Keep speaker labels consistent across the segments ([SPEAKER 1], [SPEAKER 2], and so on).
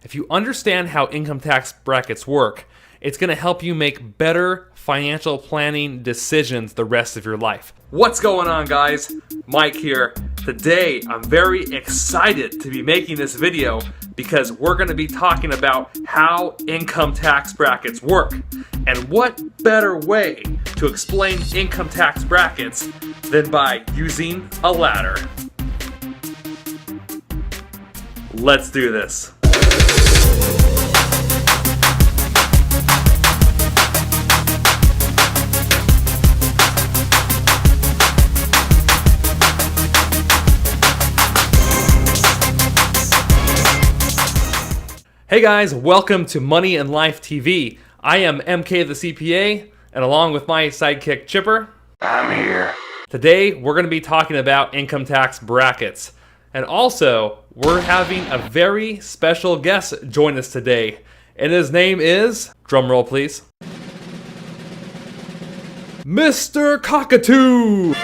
[SPEAKER 1] If you understand how income tax brackets work, it's going to help you make better financial planning decisions the rest of your life. What's going on, guys? Mike here. Today, I'm very excited to be making this video because we're going to be talking about how income tax brackets work. And what better way to explain income tax brackets than by using a ladder? Let's do this. Hey guys, welcome to Money and Life TV. I am MK the CPA, and along with my sidekick Chipper,
[SPEAKER 2] I'm here.
[SPEAKER 1] Today we're going to be talking about income tax brackets. And also, we're having a very special guest join us today. And his name is, drumroll please, Mr. Cockatoo!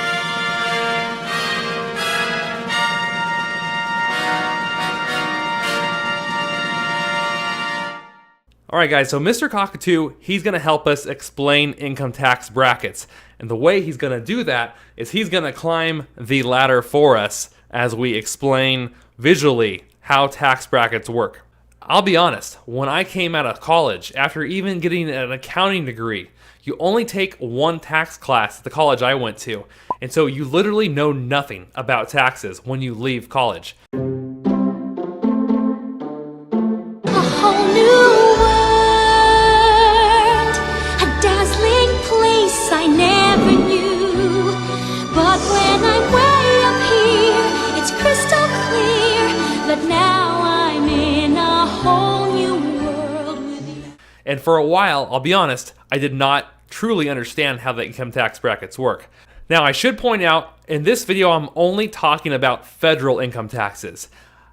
[SPEAKER 1] Alright guys, so Mr. Cockatoo, he's going to help us explain income tax brackets. And the way he's going to do that is he's going to climb the ladder for us as we explain visually how tax brackets work. I'll be honest, when I came out of college, after even getting an accounting degree, you only take one tax class at the college I went to. And so you literally know nothing about taxes when you leave college.
[SPEAKER 3] I never knew, but when I'm way up here, it's crystal clear that now I'm in a whole new world with you.
[SPEAKER 1] And for a while, I'll be honest, I did not truly understand how the income tax brackets work. Now, I should point out, in this video, I'm only talking about federal income taxes.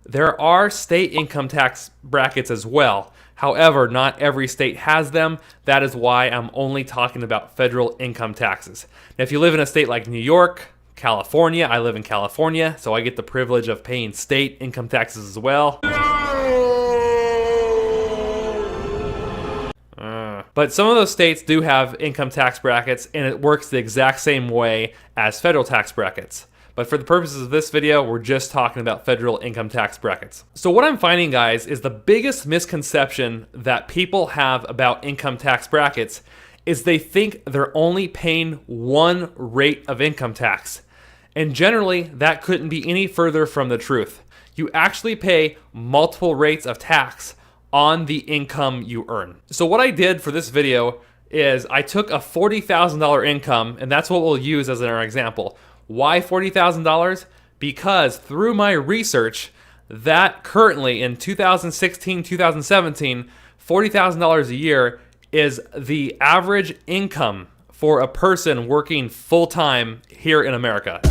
[SPEAKER 1] There are state income tax brackets as well. However, not every state has them. That is why I'm only talking about federal income taxes. Now, if you live in a state like New York, California, I live in California, so I get the privilege of paying state income taxes as well. But some of those states do have income tax brackets, and it works the exact same way as federal tax brackets. But for the purposes of this video, we're just talking about federal income tax brackets. So what I'm finding, guys, is the biggest misconception that people have about income tax brackets is they think they're only paying one rate of income tax. And generally, that couldn't be any further from the truth. You actually pay multiple rates of tax on the income you earn. So what I did for this video is I took a $40,000 income, and that's what we'll use as our example. Why $40,000? Because through my research, that currently in 2016, 2017, $40,000 a year is the average income for a person working full-time here in America.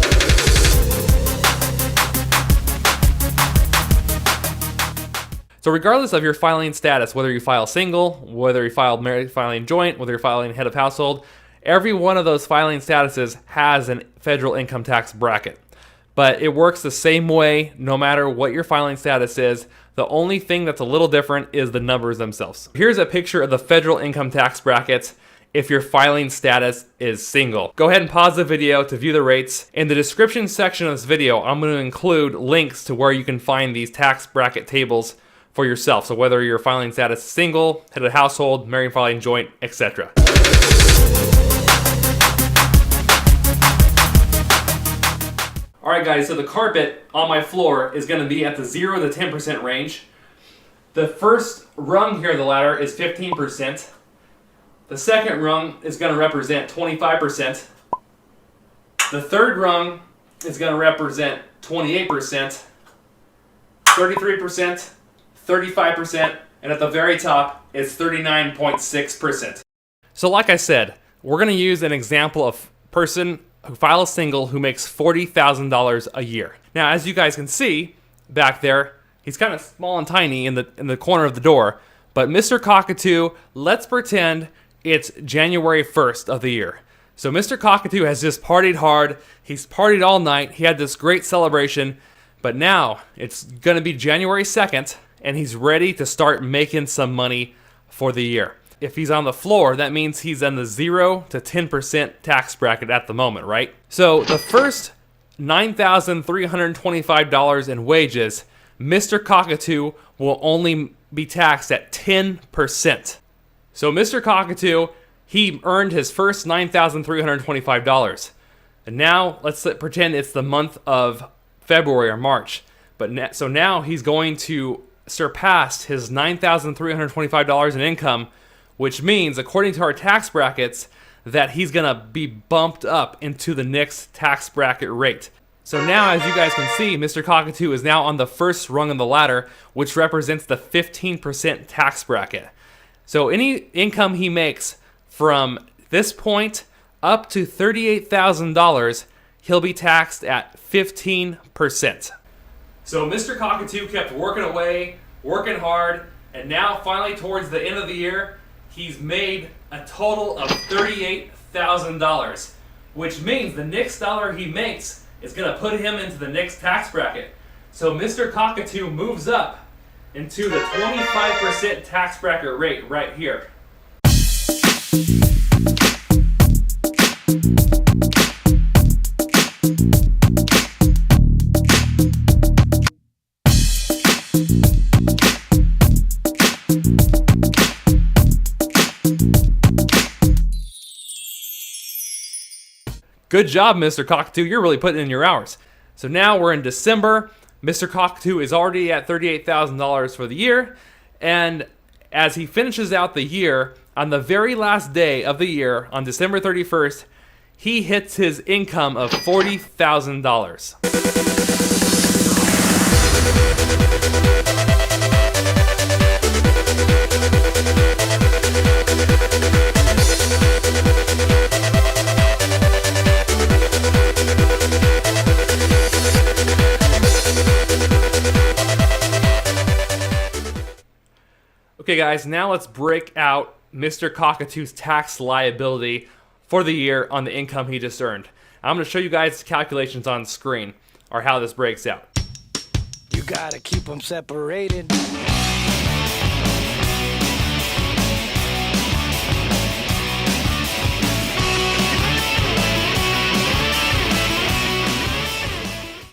[SPEAKER 1] So regardless of your filing status, whether you file single, whether you filed married filing joint, whether you're filing head of household, every one of those filing statuses has a federal income tax bracket. But it works the same way no matter what your filing status is. The only thing that's a little different is the numbers themselves. Here's a picture of the federal income tax brackets if your filing status is single. Go ahead and pause the video to view the rates. In the description section of this video, I'm going to include links to where you can find these tax bracket tables for yourself. So whether your filing status is single, head of household, married filing joint, etc. Alright guys, so the carpet on my floor is going to be at the 0 to 10% range. The first rung here of the ladder is 15%. The second rung is going to represent 25%. The third rung is going to represent 28%, 33%, 35%, and at the very top is 39.6%. So like I said, we're going to use an example of person who files single who makes $40,000 a year. Now, as you guys can see back there, he's kind of small and tiny in the corner of the door. But Mr. Cockatoo, let's pretend it's January 1st of the year. So Mr. Cockatoo has just partied hard. He's partied all night. He had this great celebration. But now it's going to be January 2nd, and he's ready to start making some money for the year. If he's on the floor, that means he's in the 0 to 10% tax bracket at the moment, right? So the first $9,325 in wages, Mr. Cockatoo will only be taxed at 10%. So Mr. Cockatoo, he earned his first $9,325. And now let's pretend it's the month of February or March. So now he's going to surpass his $9,325 in income, which means, according to our tax brackets, that he's going to be bumped up into the next tax bracket rate. So now, as you guys can see, Mr. Cockatoo is now on the first rung of the ladder, which represents the 15% tax bracket. So any income he makes from this point up to $38,000, he'll be taxed at 15%. So Mr. Cockatoo kept working away, working hard, and now finally towards the end of the year, he's made a total of $38,000, which means the next dollar he makes is going to put him into the next tax bracket. So Mr. Cockatoo moves up into the 25% tax bracket rate right here. Good job, Mr. Cockatoo. You're really putting in your hours. So now we're in December. Mr. Cockatoo is already at $38,000 for the year. And as he finishes out the year, on the very last day of the year, on December 31st, he hits his income of $40,000. Okay guys, now let's break out Mr. Cockatoo's tax liability for the year on the income he just earned. I'm going to show you guys calculations on screen, or how this breaks out.
[SPEAKER 2] You gotta keep them separated.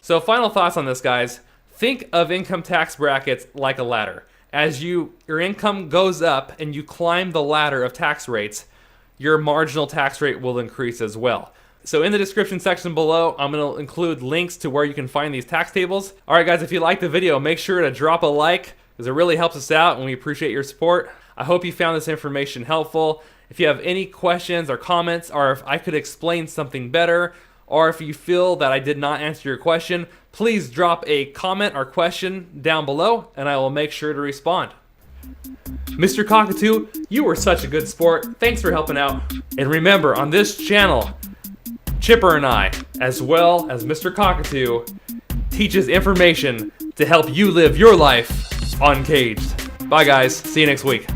[SPEAKER 1] So final thoughts on this, guys. Think of income tax brackets like a ladder. As your income goes up and you climb the ladder of tax rates, your marginal tax rate will increase as well. So in the description section below, I'm going to include links to where you can find these tax tables. All right, guys, if you liked the video, make sure to drop a like, because it really helps us out and we appreciate your support. I hope you found this information helpful. If you have any questions or comments, or if I could explain something better, or if you feel that I did not answer your question, please drop a comment or question down below, and I will make sure to respond. Mr. Cockatoo, you were such a good sport. Thanks for helping out. And remember, on this channel, Chipper and I, as well as Mr. Cockatoo, teaches information to help you live your life uncaged. Bye guys, see you next week.